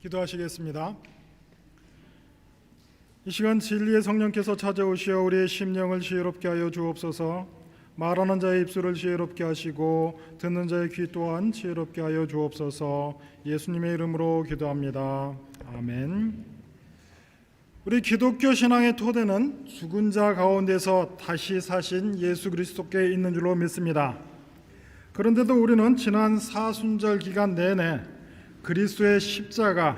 기도하시겠습니다. 이 시간 진리의 성령께서 찾아오시어 우리의 심령을 지혜롭게 하여 주옵소서. 말하는 자의 입술을 지혜롭게 하시고 듣는 자의 귀 또한 지혜롭게 하여 주옵소서. 예수님의 이름으로 기도합니다. 아멘. 우리 기독교 신앙의 토대는 죽은 자 가운데서 다시 사신 예수 그리스도께 있는 줄로 믿습니다. 그런데도 우리는 지난 사순절 기간 내내 그리스도의 십자가,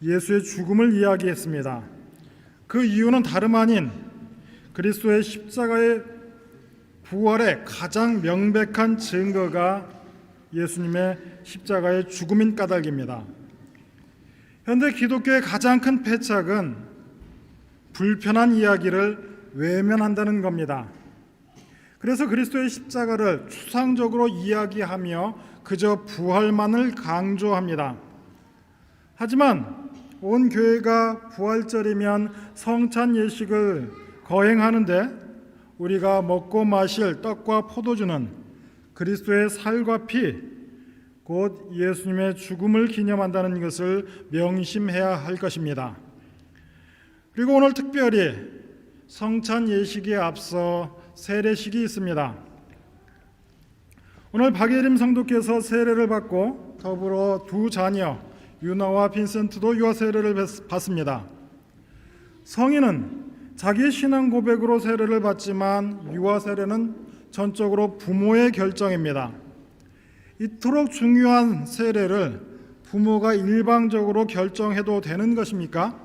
예수의 죽음을 이야기했습니다. 그 이유는 다름 아닌 그리스도의 십자가의 부활의 가장 명백한 증거가 예수님의 십자가의 죽음인 까닭입니다. 현대 기독교의 가장 큰 패착은 불편한 이야기를 외면한다는 겁니다. 그래서 그리스도의 십자가를 추상적으로 이야기하며 그저 부활만을 강조합니다. 하지만 온 교회가 부활절이면 성찬 예식을 거행하는데 우리가 먹고 마실 떡과 포도주는 그리스도의 살과 피, 곧 예수님의 죽음을 기념한다는 것을 명심해야 할 것입니다. 그리고 오늘 특별히 성찬 예식에 앞서 세례식이 있습니다. 오늘 박예림 성도께서 세례를 받고 더불어 두 자녀 유나와 빈센트도 유아 세례를 받습니다. 성인은 자기의 신앙 고백으로 세례를 받지만 유아 세례는 전적으로 부모의 결정입니다. 이토록 중요한 세례를 부모가 일방적으로 결정해도 되는 것입니까?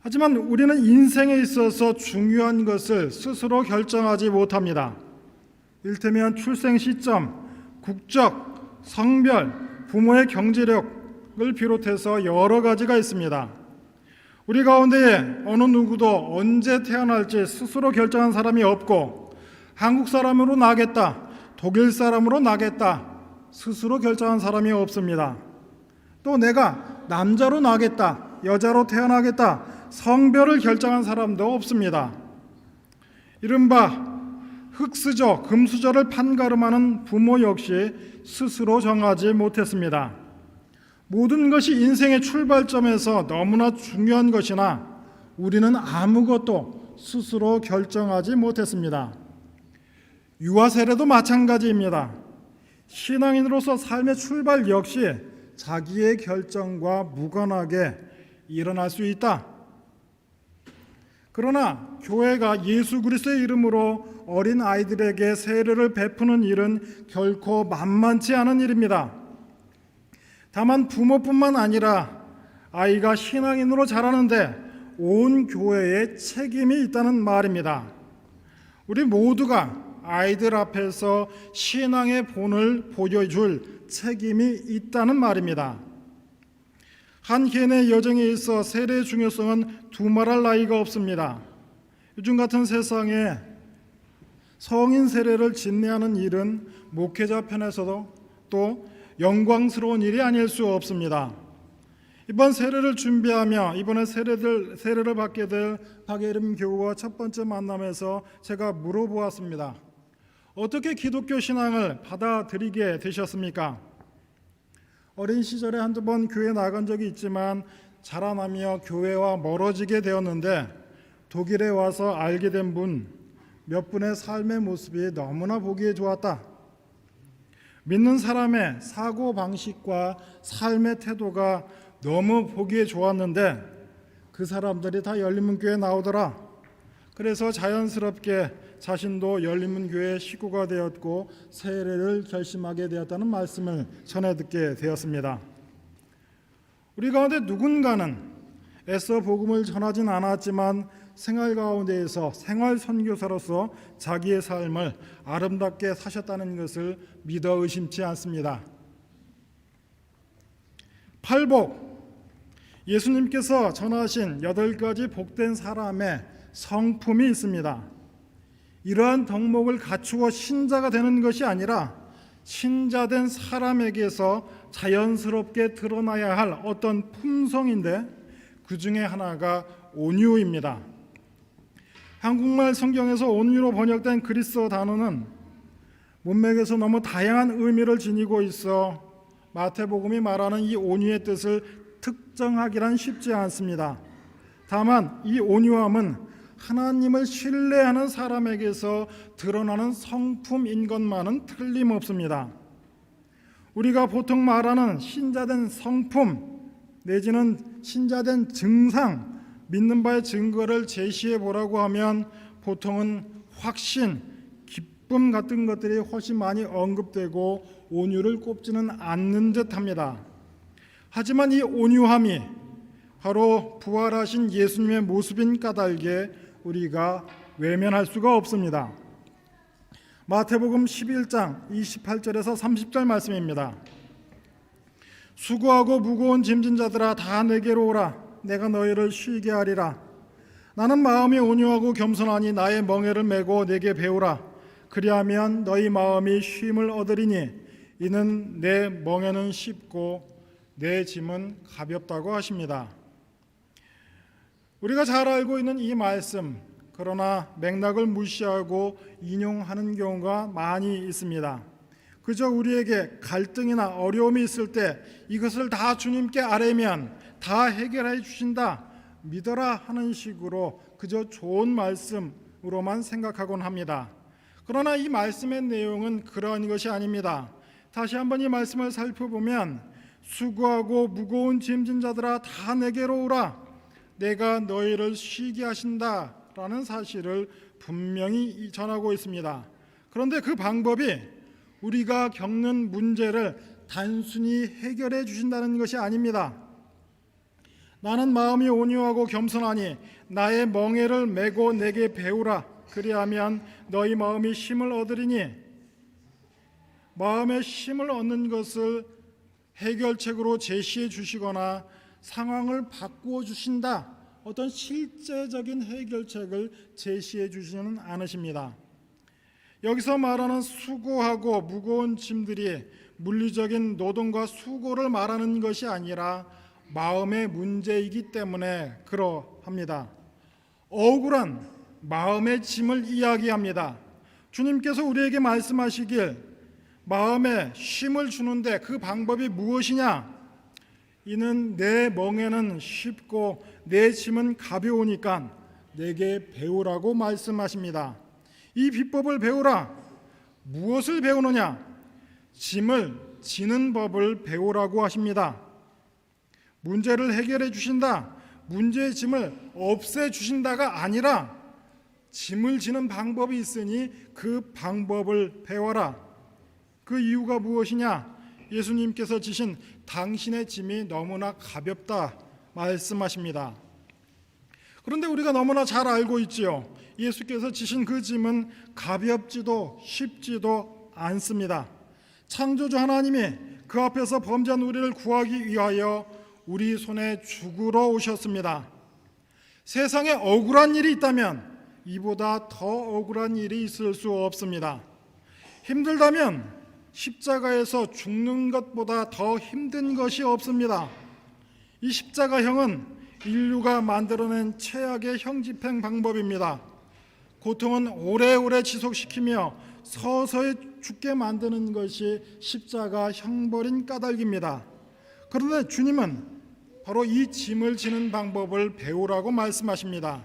하지만 우리는 인생에 있어서 중요한 것을 스스로 결정하지 못합니다. 일테면 출생 시점, 국적, 성별, 부모의 경제력을 비롯해서 여러 가지가 있습니다. 우리 가운데에 어느 누구도 언제 태어날지 스스로 결정한 사람이 없고, 한국 사람으로 나겠다, 독일 사람으로 나겠다 스스로 결정한 사람이 없습니다. 또 내가 남자로 나겠다, 여자로 태어나겠다 성별을 결정한 사람도 없습니다. 이른바 흙수저, 금수저를 판가름하는 부모 역시 스스로 정하지 못했습니다. 모든 것이 인생의 출발점에서 너무나 중요한 것이나 우리는 아무것도 스스로 결정하지 못했습니다. 유아 세례도 마찬가지입니다. 신앙인으로서 삶의 출발 역시 자기의 결정과 무관하게 일어날 수 있다. 그러나 교회가 예수 그리스도의 이름으로 어린 아이들에게 세례를 베푸는 일은 결코 만만치 않은 일입니다. 다만 부모뿐만 아니라 아이가 신앙인으로 자라는데 온 교회에 책임이 있다는 말입니다. 우리 모두가 아이들 앞에서 신앙의 본을 보여줄 책임이 있다는 말입니다. 한 개인의 여정에 있어 세례의 중요성은 두말할 나위가 없습니다. 요즘 같은 세상에 성인 세례를 진례하는 일은 목회자 편에서도 또 영광스러운 일이 아닐 수 없습니다. 이번 세례를 준비하며 이번에 세례를 받게 될 박예림 교우와 첫 번째 만남에서 제가 물어보았습니다. 어떻게 기독교 신앙을 받아들이게 되셨습니까? 어린 시절에 한두 번 교회 나간 적이 있지만 자라나며 교회와 멀어지게 되었는데 독일에 와서 알게 된 몇 분의 삶의 모습이 너무나 보기에 좋았다. 믿는 사람의 사고방식과 삶의 태도가 너무 보기에 좋았는데 그 사람들이 다 열린문교회에 나오더라. 그래서 자연스럽게 자신도 열린문교회의 식구가 되었고 세례를 결심하게 되었다는 말씀을 전해 듣게 되었습니다. 우리 가운데 누군가는 애써 복음을 전하진 않았지만 생활 가운데에서 생활 선교사로서 자기의 삶을 아름답게 사셨다는 것을 믿어 의심치 않습니다. 팔복, 예수님께서 전하신 8가지 복된 사람의 성품이 있습니다. 이러한 덕목을 갖추어 신자가 되는 것이 아니라 신자된 사람에게서 자연스럽게 드러나야 할 어떤 품성인데 그 중에 하나가 온유입니다. 한국말 성경에서 온유로 번역된 그리스어 단어는 문맥에서 너무 다양한 의미를 지니고 있어 마태복음이 말하는 이 온유의 뜻을 특정하기란 쉽지 않습니다. 다만 이 온유함은 하나님을 신뢰하는 사람에게서 드러나는 성품인 것만은 틀림없습니다. 우리가 보통 말하는 신자된 성품 내지는 신자된 증상, 믿는 바의 증거를 제시해 보라고 하면 보통은 확신, 기쁨 같은 것들이 훨씬 많이 언급되고 온유를 꼽지는 않는 듯합니다. 하지만 이 온유함이 바로 부활하신 예수님의 모습인 까닭에 우리가 외면할 수가 없습니다. 마태복음 11장 28절에서 30절 말씀입니다. 수고하고 무거운 짐진 자들아 다 내게로 오라. 내가 너희를 쉬게 하리라. 나는 마음이 온유하고 겸손하니 나의 멍에를 메고 내게 배우라. 그리하면 너희 마음이 쉼을 얻으리니 이는 내 멍에는 쉽고 내 짐은 가볍다고 하십니다. 우리가 잘 알고 있는 이 말씀, 그러나 맥락을 무시하고 인용하는 경우가 많이 있습니다. 그저 우리에게 갈등이나 어려움이 있을 때 이것을 다 주님께 아뢰면 다 해결해 주신다, 믿어라 하는 식으로 그저 좋은 말씀으로만 생각하곤 합니다. 그러나 이 말씀의 내용은 그러한 것이 아닙니다. 다시 한번 이 말씀을 살펴보면 수고하고 무거운 짐진 자들아 다 내게로 오라. 내가 너희를 쉬게 하신다라는 사실을 분명히 전하고 있습니다. 그런데 그 방법이 우리가 겪는 문제를 단순히 해결해 주신다는 것이 아닙니다. 나는 마음이 온유하고 겸손하니 나의 멍에를 메고 내게 배우라. 그리하면 너희 마음이 쉼을 얻으리니, 마음의 쉼을 얻는 것을 해결책으로 제시해 주시거나 상황을 바꾸어 주신다, 어떤 실제적인 해결책을 제시해 주시는 않으십니다. 여기서 말하는 수고하고 무거운 짐들이 물리적인 노동과 수고를 말하는 것이 아니라 마음의 문제이기 때문에 그러합니다. 억울한 마음의 짐을 이야기합니다. 주님께서 우리에게 말씀하시길 마음에 쉼을 주는데 그 방법이 무엇이냐? 이는 내 멍에는 쉽고 내 짐은 가벼우니까 내게 배우라고 말씀하십니다. 이 비법을 배우라. 무엇을 배우느냐? 짐을 지는 법을 배우라고 하십니다. 문제를 해결해 주신다, 문제의 짐을 없애 주신다가 아니라 짐을 지는 방법이 있으니 그 방법을 배워라. 그 이유가 무엇이냐? 예수님께서 지신 당신의 짐이 너무나 가볍다 말씀하십니다. 그런데 우리가 너무나 잘 알고 있지요. 예수께서 지신 그 짐은 가볍지도 쉽지도 않습니다. 창조주 하나님이 그 앞에서 범죄한 우리를 구하기 위하여 우리 손에 죽으러 오셨습니다. 세상에 억울한 일이 있다면 이보다 더 억울한 일이 있을 수 없습니다. 힘들다면 십자가에서 죽는 것보다 더 힘든 것이 없습니다. 이 십자가형은 인류가 만들어낸 최악의 형집행 방법입니다. 고통은 오래오래 지속시키며 서서히 죽게 만드는 것이 십자가 형벌인 까닭입니다. 그런데 주님은 바로 이 짐을 지는 방법을 배우라고 말씀하십니다.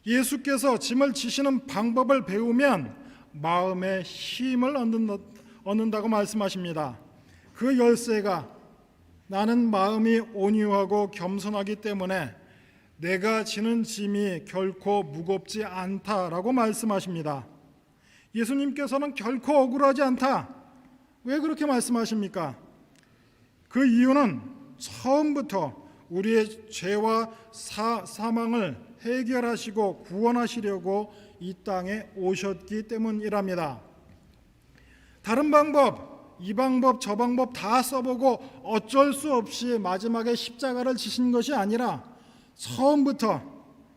예수께서 짐을 지시는 방법을 배우면 마음의 힘을 얻는다고 말씀하십니다. 그 열쇠가 나는 마음이 온유하고 겸손하기 때문에 내가 지는 짐이 결코 무겁지 않다라고 말씀하십니다. 예수님께서는 결코 억울하지 않다. 왜 그렇게 말씀하십니까? 그 이유는 처음부터 우리의 죄와 사망을 해결하시고 구원하시려고 이 땅에 오셨기 때문이랍니다. 다른 방법, 이 방법 저 방법 다 써보고 어쩔 수 없이 마지막에 십자가를 지신 것이 아니라 처음부터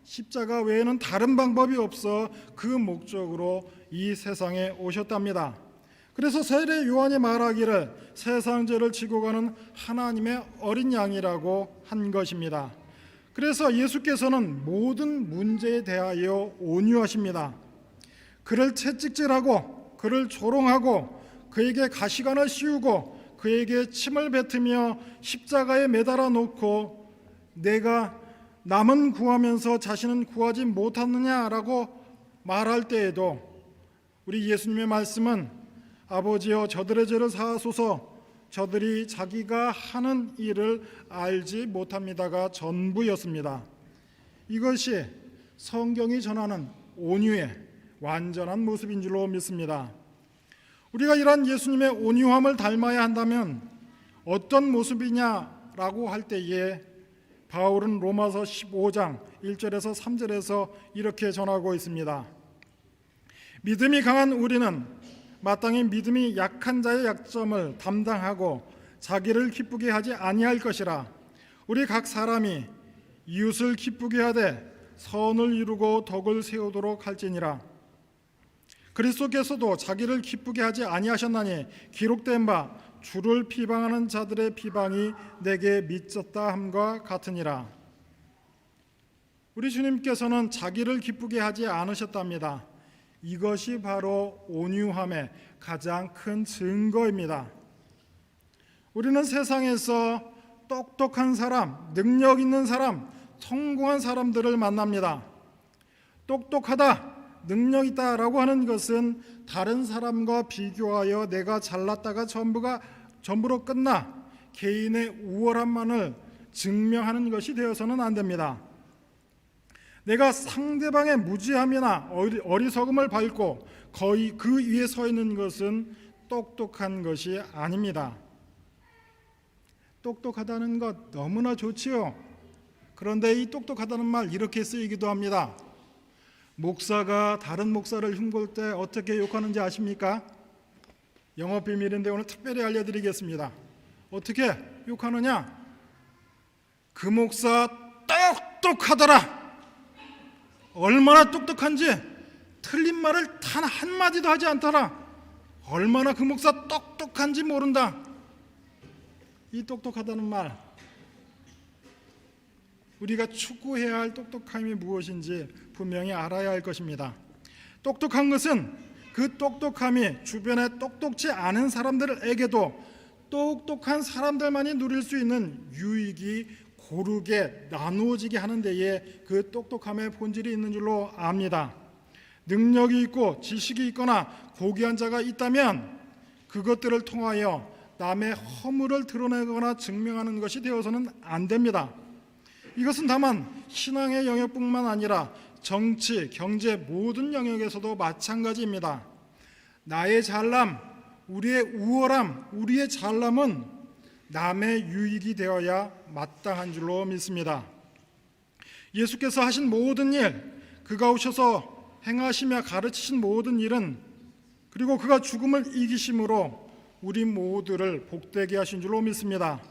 십자가 외에는 다른 방법이 없어 그 목적으로 이 세상에 오셨답니다. 그래서 세례 요한이 말하기를 세상 죄를 지고 가는 하나님의 어린 양이라고 한 것입니다. 그래서 예수께서는 모든 문제에 대하여 온유하십니다. 그를 채찍질하고 그를 조롱하고 그에게 가시관을 씌우고 그에게 침을 뱉으며 십자가에 매달아 놓고 내가 남은 구하면서 자신은 구하지 못하느냐라고 말할 때에도 우리 예수님의 말씀은 아버지여 저들의 죄를 사하소서 저들이 자기가 하는 일을 알지 못합니다가 전부였습니다. 이것이 성경이 전하는 온유의 완전한 모습인 줄로 믿습니다. 우리가 이러한 예수님의 온유함을 닮아야 한다면 어떤 모습이냐라고 할 때에 바울은 로마서 15장 1절에서 3절에서 이렇게 전하고 있습니다. 믿음이 강한 우리는 마땅히 믿음이 약한 자의 약점을 담당하고 자기를 기쁘게 하지 아니할 것이라. 우리 각 사람이 이웃을 기쁘게 하되 선을 이루고 덕을 세우도록 할지니라. 그리스도께서도 자기를 기쁘게 하지 아니하셨나니 기록된 바 주를 비방하는 자들의 비방이 내게 미쳤다 함과 같으니라. 우리 주님께서는 자기를 기쁘게 하지 않으셨답니다. 이것이 바로 온유함의 가장 큰 증거입니다. 우리는 세상에서 똑똑한 사람, 능력 있는 사람, 성공한 사람들을 만납니다. 똑똑하다, 능력 있다라고 하는 것은 다른 사람과 비교하여 내가 잘났다가 전부로 끝나 개인의 우월함만을 증명하는 것이 되어서는 안 됩니다. 내가 상대방의 무지함이나 어리석음을 밟고 거의 그 위에 서 있는 것은 똑똑한 것이 아닙니다. 똑똑하다는 것 너무나 좋지요. 그런데 이 똑똑하다는 말 이렇게 쓰이기도 합니다. 목사가 다른 목사를 흉볼 때 어떻게 욕하는지 아십니까? 영업 비밀인데 오늘 특별히 알려드리겠습니다. 어떻게 욕하느냐? 그 목사 똑똑하더라. 얼마나 똑똑한지 틀린 말을 단 한마디도 하지 않더라. 얼마나 그 목사 똑똑한지 모른다. 이 똑똑하다는 말, 우리가 추구해야 할 똑똑함이 무엇인지 분명히 알아야 할 것입니다. 똑똑한 것은 그 똑똑함이 주변에 똑똑지 않은 사람들에게도 똑똑한 사람들만이 누릴 수 있는 유익이 고르게 나누어지게 하는 데에 그 똑똑함의 본질이 있는 줄로 압니다. 능력이 있고 지식이 있거나 고귀한 자가 있다면 그것들을 통하여 남의 허물을 드러내거나 증명하는 것이 되어서는 안 됩니다. 이것은 다만 신앙의 영역뿐만 아니라 정치, 경제 모든 영역에서도 마찬가지입니다. 나의 잘남, 우리의 우월함, 우리의 잘남은 남의 유익이 되어야 마땅한 줄로 믿습니다. 예수께서 하신 모든 일, 그가 오셔서 행하시며 가르치신 모든 일은, 그리고 그가 죽음을 이기심으로 우리 모두를 복되게 하신 줄로 믿습니다.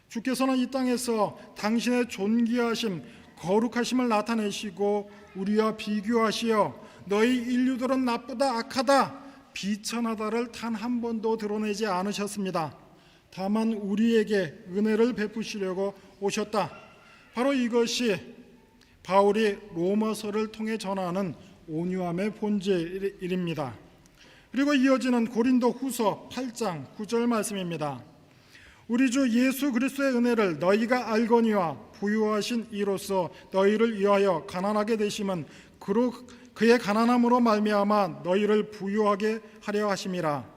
주께서는 이 땅에서 당신의 존귀하심, 거룩하심을 나타내시고 우리와 비교하시어 너희 인류들은 나쁘다, 악하다, 비천하다를 단 한 번도 드러내지 않으셨습니다. 다만 우리에게 은혜를 베푸시려고 오셨다. 바로 이것이 바울이 로마서를 통해 전하는 온유함의 본질입니다. 그리고 이어지는 고린도 후서 8장 9절 말씀입니다. 우리 주 예수 그리스도의 은혜를 너희가 알거니와 부유하신 이로써 너희를 위하여 가난하게 되심은 그의 가난함으로 말미암아 너희를 부유하게 하려 하심이라.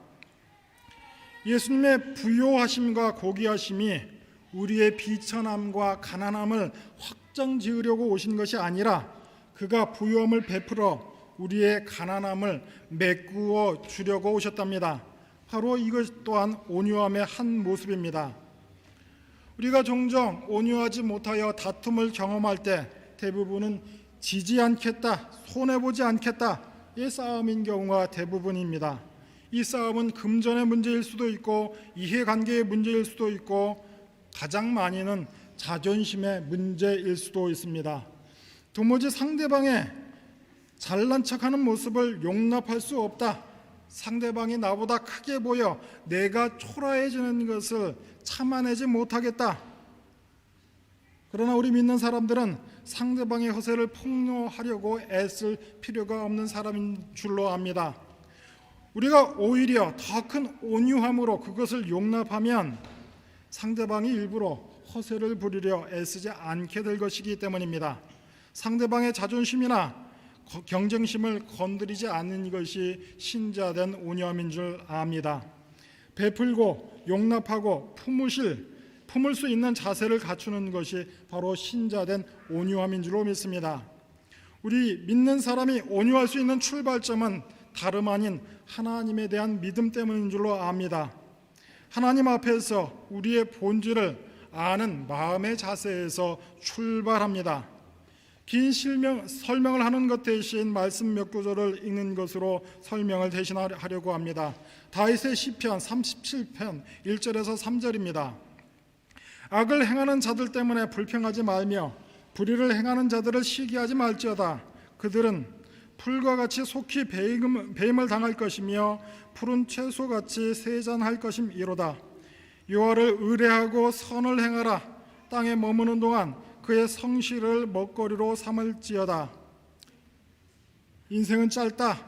예수님의 부요하심과 고귀하심이 우리의 비천함과 가난함을 확정지으려고 오신 것이 아니라 그가 부요함을 베풀어 우리의 가난함을 메꾸어 주려고 오셨답니다. 바로 이것 또한 온유함의 한 모습입니다. 우리가 종종 온유하지 못하여 다툼을 경험할 때 대부분은 지지 않겠다, 손해보지 않겠다의 싸움인 경우가 대부분입니다. 이 싸움은 금전의 문제일 수도 있고 이해관계의 문제일 수도 있고 가장 많이는 자존심의 문제일 수도 있습니다. 도무지 상대방의 잘난 척하는 모습을 용납할 수 없다. 상대방이 나보다 크게 보여 내가 초라해지는 것을 참아내지 못하겠다. 그러나 우리 믿는 사람들은 상대방의 허세를 폭로하려고 애쓸 필요가 없는 사람인 줄로 압니다. 우리가 오히려 더 큰 온유함으로 그것을 용납하면 상대방이 일부러 허세를 부리려 애쓰지 않게 될 것이기 때문입니다. 상대방의 자존심이나 경쟁심을 건드리지 않는 것이 신자된 온유함인 줄 압니다. 베풀고 용납하고 품을 수 있는 자세를 갖추는 것이 바로 신자된 온유함인 줄로 믿습니다. 우리 믿는 사람이 온유할 수 있는 출발점은 다름 아닌 하나님에 대한 믿음 때문인 줄로 압니다. 하나님 앞에서 우리의 본질을 아는 마음의 자세에서 출발합니다. 긴 설명을 하는 것 대신 말씀 몇 구절을 읽는 것으로 설명을 대신하려고 합니다. 다윗의 시편 37편 1절에서 3절입니다. 악을 행하는 자들 때문에 불평하지 말며 불의를 행하는 자들을 시기하지 말지어다. 그들은 풀과 같이 속히 배임을 당할 것이며 푸른 채소같이 세잔할 것임이로다. 여호와를 의뢰하고 선을 행하라. 땅에 머무는 동안 그의 성실을 먹거리로 삼을지어다. 인생은 짧다.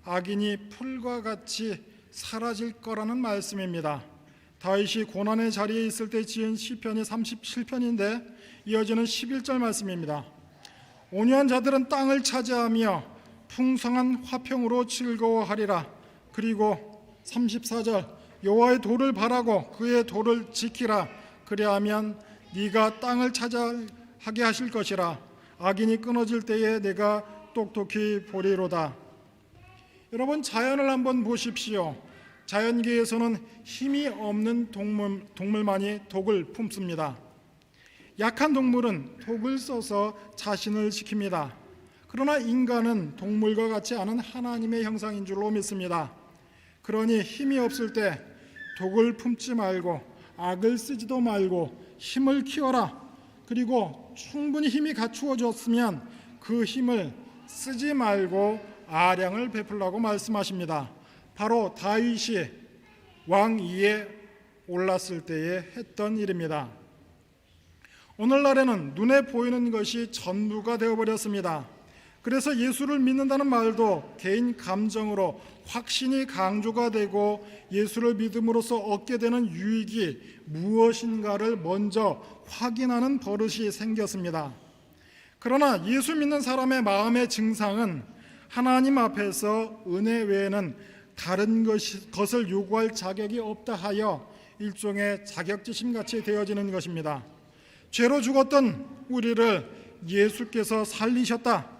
악인이 풀과 같이 사라질 거라는 말씀입니다. 다윗이 고난의 자리에 있을 때 지은 시편이 37편인데 이어지는 11절 말씀입니다. 온유한 자들은 땅을 차지하며 풍성한 화평으로 즐거워하리라. 그리고 34절 여호와의 도를 바라고 그의 도를 지키라. 그리하면 네가 땅을 차지하게 하실 것이라. 악인이 끊어질 때에 내가 똑똑히 보리로다. 여러분, 자연을 한번 보십시오. 자연계에서는 힘이 없는 동물만이 독을 품습니다. 약한 동물은 독을 써서 자신을 지킵니다. 그러나 인간은 동물과 같지 않은 하나님의 형상인 줄로 믿습니다. 그러니 힘이 없을 때 독을 품지 말고 악을 쓰지도 말고 힘을 키워라. 그리고 충분히 힘이 갖추어졌으면 그 힘을 쓰지 말고 아량을 베풀라고 말씀하십니다. 바로 다윗이 왕위에 올랐을 때에 했던 일입니다. 오늘날에는 눈에 보이는 것이 전부가 되어버렸습니다. 그래서 예수를 믿는다는 말도 개인 감정으로 확신이 강조가 되고 예수를 믿음으로써 얻게 되는 유익이 무엇인가를 먼저 확인하는 버릇이 생겼습니다. 그러나 예수 믿는 사람의 마음의 증상은 하나님 앞에서 은혜 외에는 다른 것을 요구할 자격이 없다 하여 일종의 자격지심같이 되어지는 것입니다. 죄로 죽었던 우리를 예수께서 살리셨다.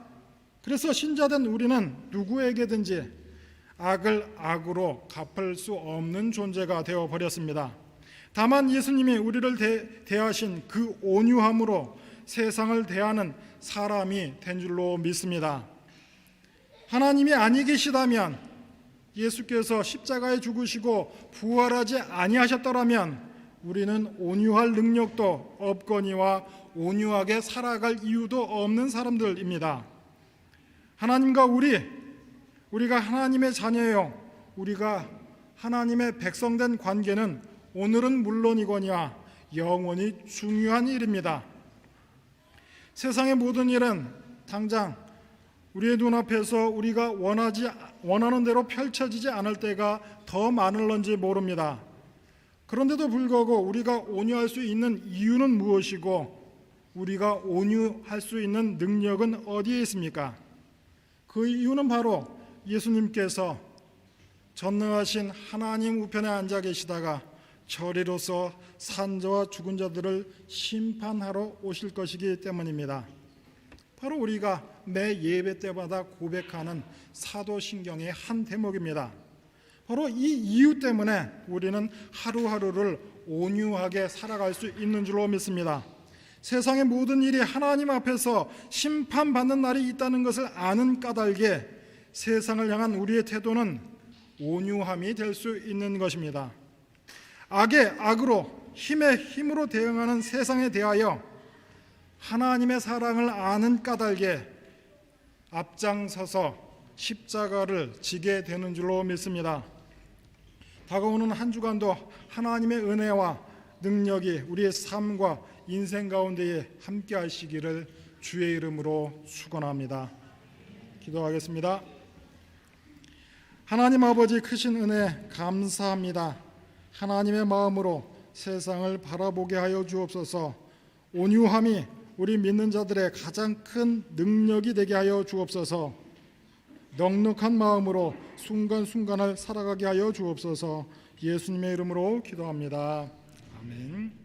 그래서 신자된 우리는 누구에게든지 악을 악으로 갚을 수 없는 존재가 되어버렸습니다. 다만 예수님이 우리를 대하신 그 온유함으로 세상을 대하는 사람이 된 줄로 믿습니다. 하나님이 아니 계시다면 예수께서 십자가에 죽으시고 부활하지 아니하셨더라면 우리는 온유할 능력도 없거니와 온유하게 살아갈 이유도 없는 사람들입니다. 하나님과 우리가 하나님의 자녀요, 우리가 하나님의 백성된 관계는 오늘은 물론이거니와 영원히 중요한 일입니다. 세상의 모든 일은 당장 우리의 눈앞에서 우리가 원하는 대로 펼쳐지지 않을 때가 더 많을런지 모릅니다. 그런데도 불구하고 우리가 온유할 수 있는 이유는 무엇이고 우리가 온유할 수 있는 능력은 어디에 있습니까? 그 이유는 바로 예수님께서 전능하신 하나님 우편에 앉아 계시다가 저리로서 산자와 죽은 자들을 심판하러 오실 것이기 때문입니다. 바로 우리가 매 예배 때마다 고백하는 사도신경의 한 대목입니다. 바로 이 이유 때문에 우리는 하루하루를 온유하게 살아갈 수 있는 줄로 믿습니다. 세상의 모든 일이 하나님 앞에서 심판받는 날이 있다는 것을 아는 까닭에 세상을 향한 우리의 태도는 온유함이 될 수 있는 것입니다. 악의 악으로, 힘의 힘으로 대응하는 세상에 대하여 하나님의 사랑을 아는 까닭에 앞장서서 십자가를 지게 되는 줄로 믿습니다. 다가오는 한 주간도 하나님의 은혜와 능력이 우리의 삶과 인생 가운데에 함께 하시기를 주의 이름으로 축원합니다. 기도하겠습니다. 하나님 아버지 크신 은혜 감사합니다. 하나님의 마음으로 세상을 바라보게 하여 주옵소서. 온유함이 우리 믿는 자들의 가장 큰 능력이 되게 하여 주옵소서. 넉넉한 마음으로 순간순간을 살아가게 하여 주옵소서. 예수님의 이름으로 기도합니다. 아멘.